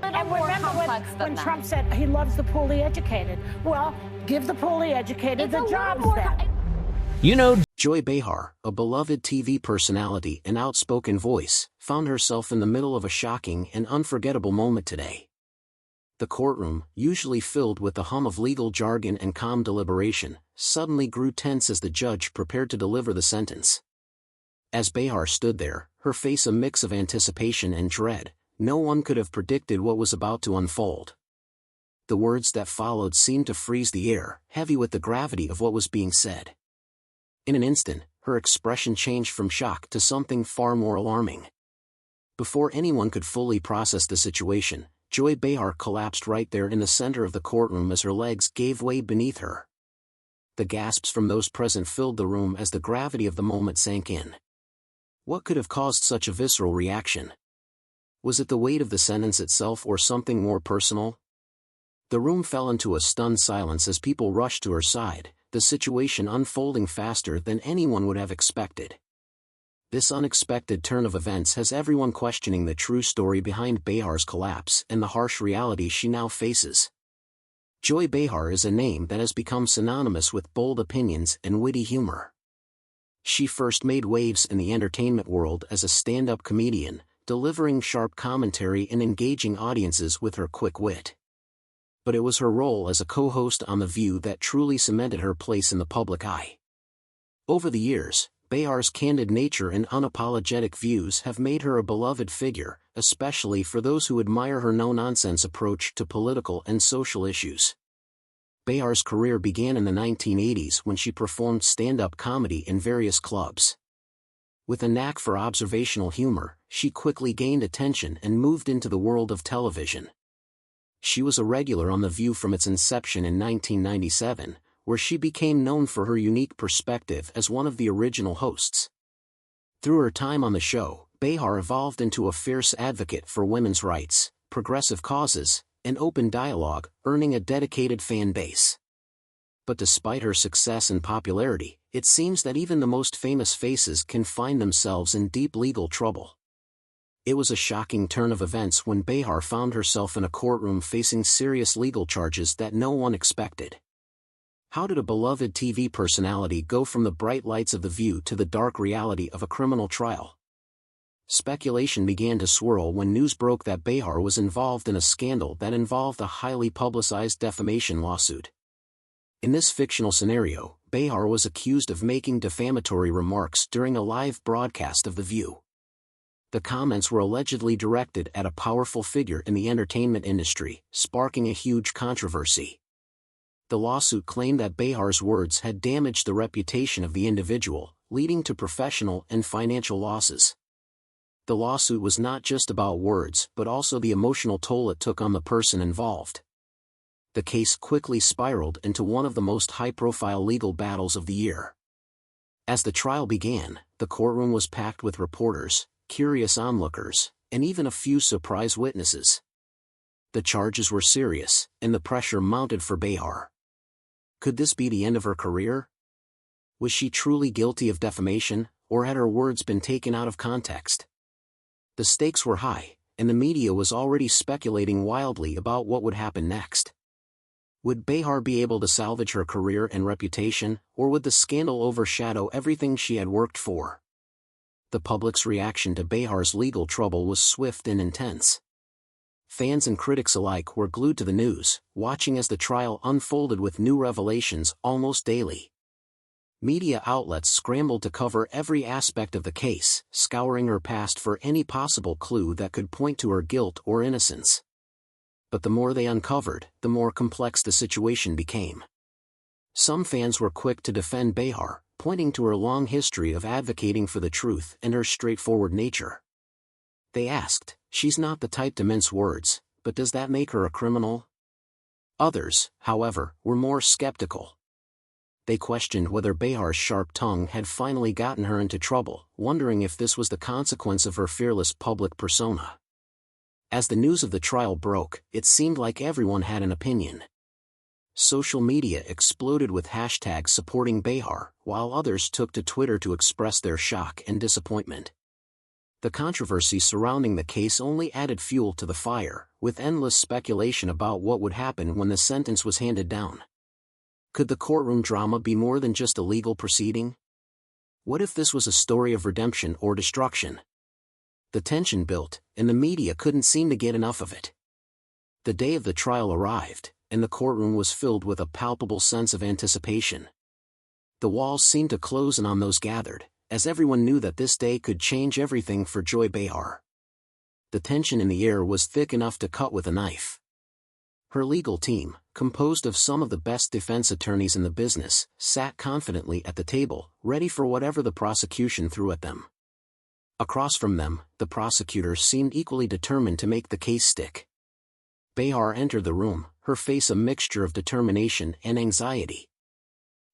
little And more remember complex than when that. Trump said he loves the poorly educated. Well, give the poorly educated the jobs then. You know, Joy Behar, a beloved TV personality and outspoken voice, found herself in the middle of a shocking and unforgettable moment today. The courtroom, usually filled with the hum of legal jargon and calm deliberation, suddenly grew tense as the judge prepared to deliver the sentence. As Behar stood there, her face a mix of anticipation and dread, no one could have predicted what was about to unfold. The words that followed seemed to freeze the air, heavy with the gravity of what was being said. In an instant, her expression changed from shock to something far more alarming. Before anyone could fully process the situation, Joy Behar collapsed right there in the center of the courtroom as her legs gave way beneath her. The gasps from those present filled the room as the gravity of the moment sank in. What could have caused such a visceral reaction? Was it the weight of the sentence itself or something more personal? The room fell into a stunned silence as people rushed to her side, the situation unfolding faster than anyone would have expected. This unexpected turn of events has everyone questioning the true story behind Behar's collapse and the harsh reality she now faces. Joy Behar is a name that has become synonymous with bold opinions and witty humor. She first made waves in the entertainment world as a stand-up comedian, delivering sharp commentary and engaging audiences with her quick wit. But it was her role as a co-host on The View that truly cemented her place in the public eye. Over the years, Behar's candid nature and unapologetic views have made her a beloved figure, especially for those who admire her no-nonsense approach to political and social issues. Behar's career began in the 1980s when she performed stand-up comedy in various clubs. With a knack for observational humor, she quickly gained attention and moved into the world of television. She was a regular on The View from its inception in 1997, where she became known for her unique perspective as one of the original hosts. Through her time on the show, Behar evolved into a fierce advocate for women's rights, progressive causes, and open dialogue, earning a dedicated fan base. But despite her success and popularity, it seems that even the most famous faces can find themselves in deep legal trouble. It was a shocking turn of events when Behar found herself in a courtroom facing serious legal charges that no one expected. How did a beloved TV personality go from the bright lights of The View to the dark reality of a criminal trial? Speculation began to swirl when news broke that Behar was involved in a scandal that involved a highly publicized defamation lawsuit. In this fictional scenario, Behar was accused of making defamatory remarks during a live broadcast of The View. The comments were allegedly directed at a powerful figure in the entertainment industry, sparking a huge controversy. The lawsuit claimed that Behar's words had damaged the reputation of the individual, leading to professional and financial losses. The lawsuit was not just about words but also the emotional toll it took on the person involved. The case quickly spiraled into one of the most high-profile legal battles of the year. As the trial began, the courtroom was packed with reporters, curious onlookers, and even a few surprise witnesses. The charges were serious, and the pressure mounted for Behar. Could this be the end of her career? Was she truly guilty of defamation, or had her words been taken out of context? The stakes were high, and the media was already speculating wildly about what would happen next. Would Behar be able to salvage her career and reputation, or would the scandal overshadow everything she had worked for? The public's reaction to Behar's legal trouble was swift and intense. Fans and critics alike were glued to the news, watching as the trial unfolded with new revelations almost daily. Media outlets scrambled to cover every aspect of the case, scouring her past for any possible clue that could point to her guilt or innocence. But the more they uncovered, the more complex the situation became. Some fans were quick to defend Behar, pointing to her long history of advocating for the truth and her straightforward nature. They asked, "She's not the type to mince words, but does that make her a criminal?" Others, however, were more skeptical. They questioned whether Behar's sharp tongue had finally gotten her into trouble, wondering if this was the consequence of her fearless public persona. As the news of the trial broke, it seemed like everyone had an opinion. Social media exploded with hashtags supporting Behar, while others took to Twitter to express their shock and disappointment. The controversy surrounding the case only added fuel to the fire, with endless speculation about what would happen when the sentence was handed down. Could the courtroom drama be more than just a legal proceeding? What if this was a story of redemption or destruction? The tension built, and the media couldn't seem to get enough of it. The day of the trial arrived, and the courtroom was filled with a palpable sense of anticipation. The walls seemed to close in on those gathered, as everyone knew that this day could change everything for Joy Behar. The tension in the air was thick enough to cut with a knife. Her legal team, composed of some of the best defense attorneys in the business, sat confidently at the table, ready for whatever the prosecution threw at them. Across from them, the prosecutors seemed equally determined to make the case stick. Behar entered the room, her face a mixture of determination and anxiety.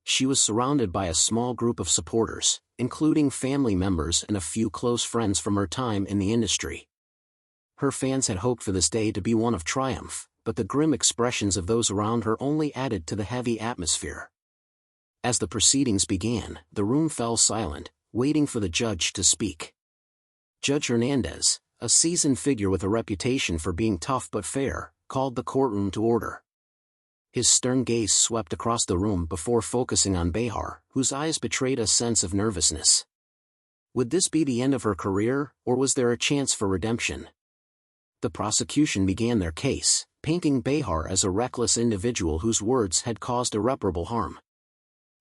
She was surrounded by a small group of supporters, including family members and a few close friends from her time in the industry. Her fans had hoped for this day to be one of triumph, but the grim expressions of those around her only added to the heavy atmosphere. As the proceedings began, the room fell silent, waiting for the judge to speak. Judge Hernandez, a seasoned figure with a reputation for being tough but fair, called the courtroom to order. His stern gaze swept across the room before focusing on Behar, whose eyes betrayed a sense of nervousness. Would this be the end of her career, or was there a chance for redemption? The prosecution began their case, painting Behar as a reckless individual whose words had caused irreparable harm.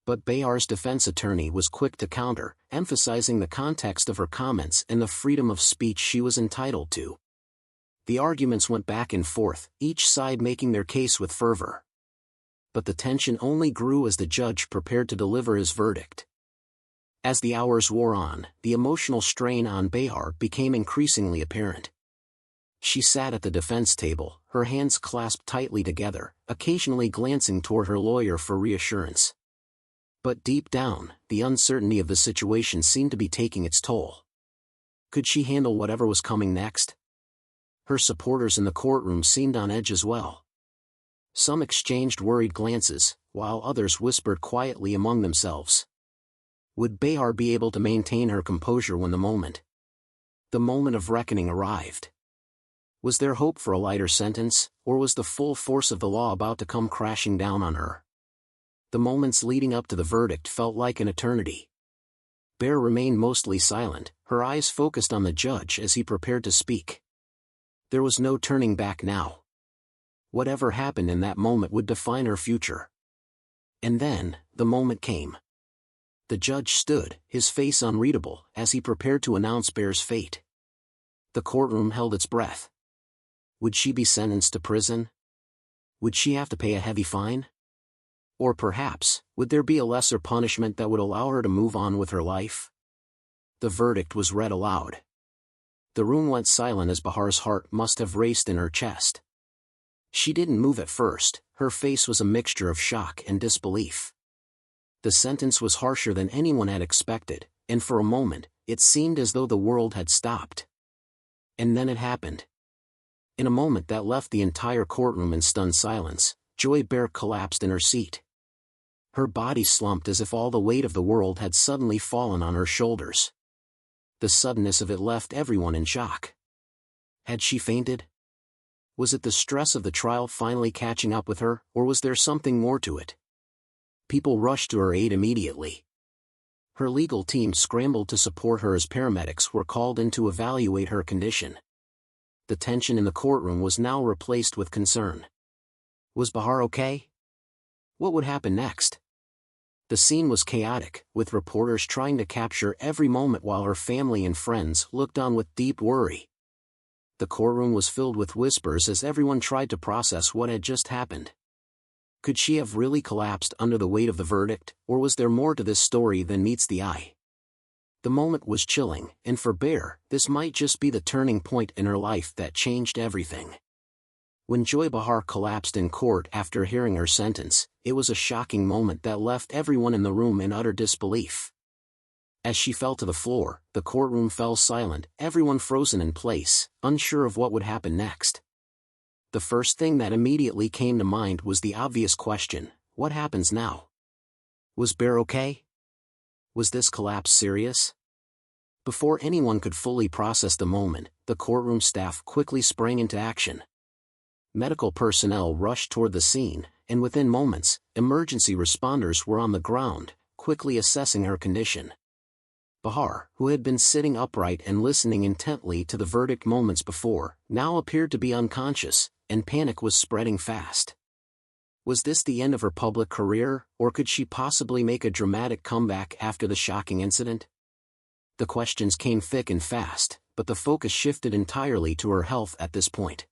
But Behar's defense attorney was quick to counter, emphasizing the context of her comments and the freedom of speech she was entitled to. The arguments went back and forth, each side making their case with fervor. But the tension only grew as the judge prepared to deliver his verdict. As the hours wore on, the emotional strain on Behar became increasingly apparent. She sat at the defense table, her hands clasped tightly together, occasionally glancing toward her lawyer for reassurance. But deep down, the uncertainty of the situation seemed to be taking its toll. Could she handle whatever was coming next? Her supporters in the courtroom seemed on edge as well. Some exchanged worried glances, while others whispered quietly among themselves. Would Behar be able to maintain her composure when the moment of reckoning arrived? Was there hope for a lighter sentence, or was the full force of the law about to come crashing down on her? The moments leading up to the verdict felt like an eternity. Behar remained mostly silent, her eyes focused on the judge as he prepared to speak. There was no turning back now. Whatever happened in that moment would define her future. And then, the moment came. The judge stood, his face unreadable, as he prepared to announce Behar's fate. The courtroom held its breath. Would she be sentenced to prison? Would she have to pay a heavy fine? Or perhaps, would there be a lesser punishment that would allow her to move on with her life? The verdict was read aloud. The room went silent as Behar's heart must have raced in her chest. She didn't move at first, her face was a mixture of shock and disbelief. The sentence was harsher than anyone had expected, and for a moment, it seemed as though the world had stopped. And then it happened. In a moment that left the entire courtroom in stunned silence, Joy Behar collapsed in her seat. Her body slumped as if all the weight of the world had suddenly fallen on her shoulders. The suddenness of it left everyone in shock. Had she fainted? Was it the stress of the trial finally catching up with her, or was there something more to it? People rushed to her aid immediately. Her legal team scrambled to support her as paramedics were called in to evaluate her condition. The tension in the courtroom was now replaced with concern. Was Behar okay? What would happen next? The scene was chaotic, with reporters trying to capture every moment while her family and friends looked on with deep worry. The courtroom was filled with whispers as everyone tried to process what had just happened. Could she have really collapsed under the weight of the verdict, or was there more to this story than meets the eye? The moment was chilling, and for Behar, this might just be the turning point in her life that changed everything. When Joy Behar collapsed in court after hearing her sentence, it was a shocking moment that left everyone in the room in utter disbelief. As she fell to the floor, the courtroom fell silent, everyone frozen in place, unsure of what would happen next. The first thing that immediately came to mind was the obvious question: what happens now? Was Behar okay? Was this collapse serious? Before anyone could fully process the moment, the courtroom staff quickly sprang into action. Medical personnel rushed toward the scene, and within moments, emergency responders were on the ground, quickly assessing her condition. Behar, who had been sitting upright and listening intently to the verdict moments before, now appeared to be unconscious, and panic was spreading fast. Was this the end of her public career, or could she possibly make a dramatic comeback after the shocking incident? The questions came thick and fast, but the focus shifted entirely to her health at this point.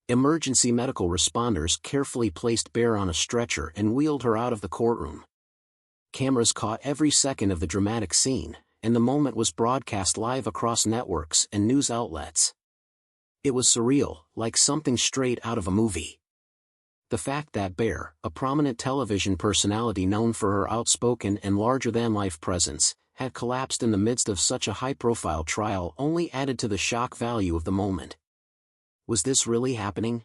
Emergency medical responders carefully placed Behar on a stretcher and wheeled her out of the courtroom. Cameras caught every second of the dramatic scene, and the moment was broadcast live across networks and news outlets. It was surreal, like something straight out of a movie. The fact that Behar, a prominent television personality known for her outspoken and larger-than-life presence, had collapsed in the midst of such a high-profile trial only added to the shock value of the moment. Was this really happening?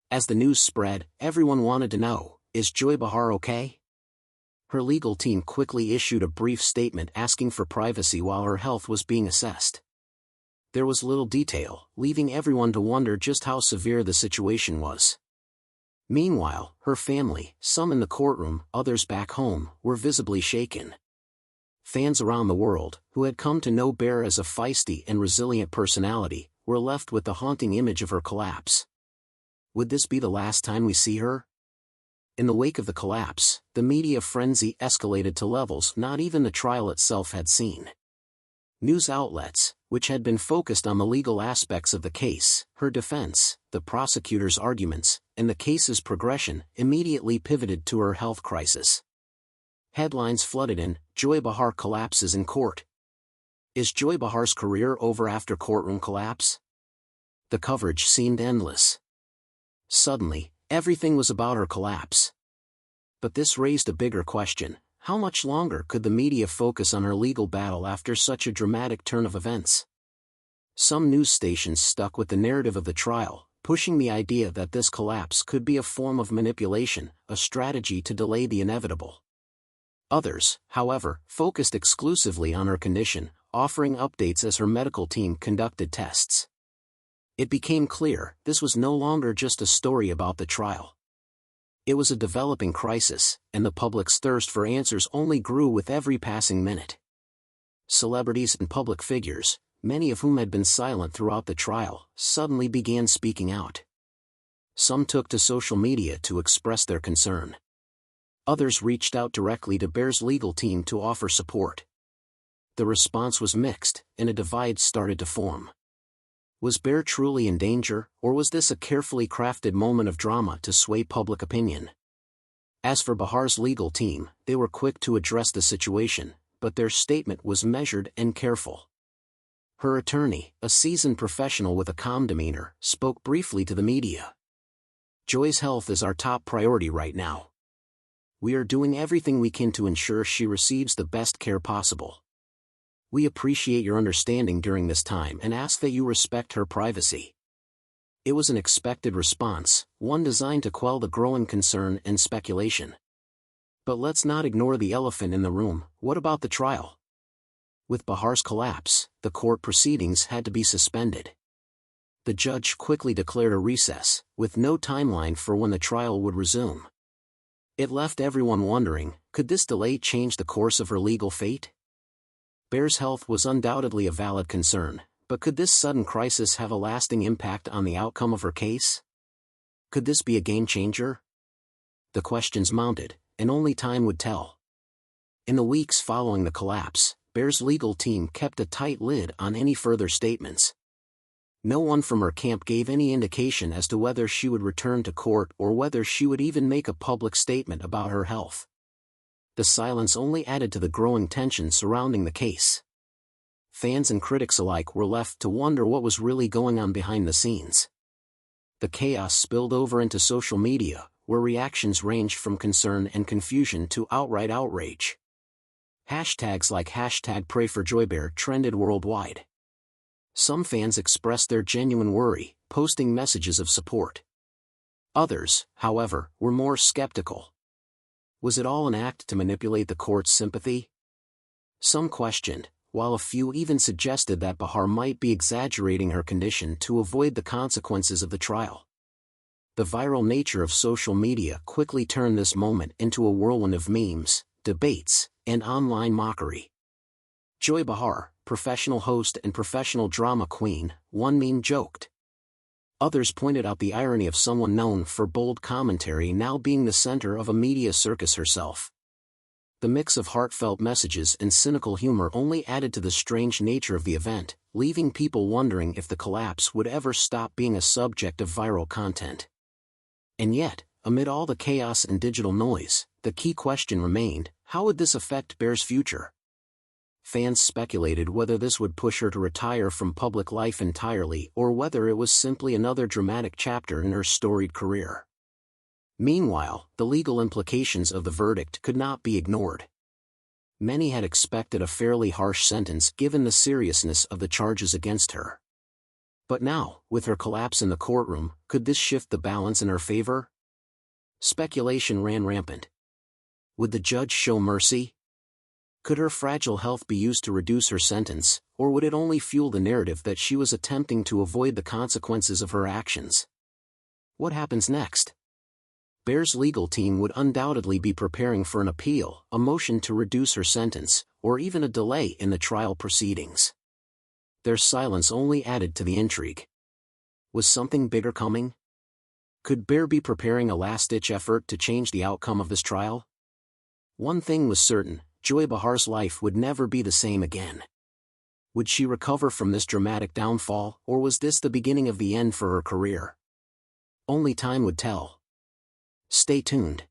As the news spread, everyone wanted to know, is Joy Behar okay? Her legal team quickly issued a brief statement asking for privacy while her health was being assessed. There was little detail, leaving everyone to wonder just how severe the situation was. Meanwhile, her family, some in the courtroom, others back home, were visibly shaken. Fans around the world, who had come to know Behar as a feisty and resilient personality, were left with the haunting image of her collapse. Would this be the last time we see her? In the wake of the collapse, the media frenzy escalated to levels not even the trial itself had seen. News outlets, which had been focused on the legal aspects of the case, her defense, the prosecutor's arguments, and the case's progression, immediately pivoted to her health crisis. Headlines flooded in, Joy Behar collapses in court. Is Joy Behar's career over after courtroom collapse? The coverage seemed endless. Suddenly, everything was about her collapse. But this raised a bigger question: how much longer could the media focus on her legal battle after such a dramatic turn of events? Some news stations stuck with the narrative of the trial, pushing the idea that this collapse could be a form of manipulation, a strategy to delay the inevitable. Others, however, focused exclusively on her condition, offering updates as her medical team conducted tests. It became clear, this was no longer just a story about the trial. It was a developing crisis, and the public's thirst for answers only grew with every passing minute. Celebrities and public figures, many of whom had been silent throughout the trial, suddenly began speaking out. Some took to social media to express their concern. Others reached out directly to Behar's legal team to offer support. The response was mixed, and a divide started to form. Was Behar truly in danger, or was this a carefully crafted moment of drama to sway public opinion? As for Behar's legal team, they were quick to address the situation, but their statement was measured and careful. Her attorney, a seasoned professional with a calm demeanor, spoke briefly to the media. Joy's health is our top priority right now. We are doing everything we can to ensure she receives the best care possible. We appreciate your understanding during this time and ask that you respect her privacy. It was an expected response, one designed to quell the growing concern and speculation. But let's not ignore the elephant in the room: what about the trial? With Behar's collapse, the court proceedings had to be suspended. The judge quickly declared a recess, with no timeline for when the trial would resume. It left everyone wondering, could this delay change the course of her legal fate? Behar's health was undoubtedly a valid concern, but could this sudden crisis have a lasting impact on the outcome of her case? Could this be a game-changer? The questions mounted, and only time would tell. In the weeks following the collapse, Behar's legal team kept a tight lid on any further statements. No one from her camp gave any indication as to whether she would return to court or whether she would even make a public statement about her health. The silence only added to the growing tension surrounding the case. Fans and critics alike were left to wonder what was really going on behind the scenes. The chaos spilled over into social media, where reactions ranged from concern and confusion to outright outrage. Hashtags like #PrayForJoyBehar trended worldwide. Some fans expressed their genuine worry, posting messages of support. Others, however, were more skeptical. Was it all an act to manipulate the court's sympathy? Some questioned, while a few even suggested that Behar might be exaggerating her condition to avoid the consequences of the trial. The viral nature of social media quickly turned this moment into a whirlwind of memes, debates, and online mockery. Joy Behar, professional host and professional drama queen, one meme joked. Others pointed out the irony of someone known for bold commentary now being the center of a media circus herself. The mix of heartfelt messages and cynical humor only added to the strange nature of the event, leaving people wondering if the collapse would ever stop being a subject of viral content. And yet, amid all the chaos and digital noise, the key question remained: how would this affect Behar's future? Fans speculated whether this would push her to retire from public life entirely or whether it was simply another dramatic chapter in her storied career. Meanwhile, the legal implications of the verdict could not be ignored. Many had expected a fairly harsh sentence given the seriousness of the charges against her. But now, with her collapse in the courtroom, could this shift the balance in her favor? Speculation ran rampant. Would the judge show mercy? Could her fragile health be used to reduce her sentence, or would it only fuel the narrative that she was attempting to avoid the consequences of her actions? What happens next? Behar's legal team would undoubtedly be preparing for an appeal, a motion to reduce her sentence, or even a delay in the trial proceedings. Their silence only added to the intrigue. Was something bigger coming? Could Behar be preparing a last-ditch effort to change the outcome of this trial? One thing was certain: Joy Behar's life would never be the same again. Would she recover from this dramatic downfall, or was this the beginning of the end for her career? Only time would tell. Stay tuned.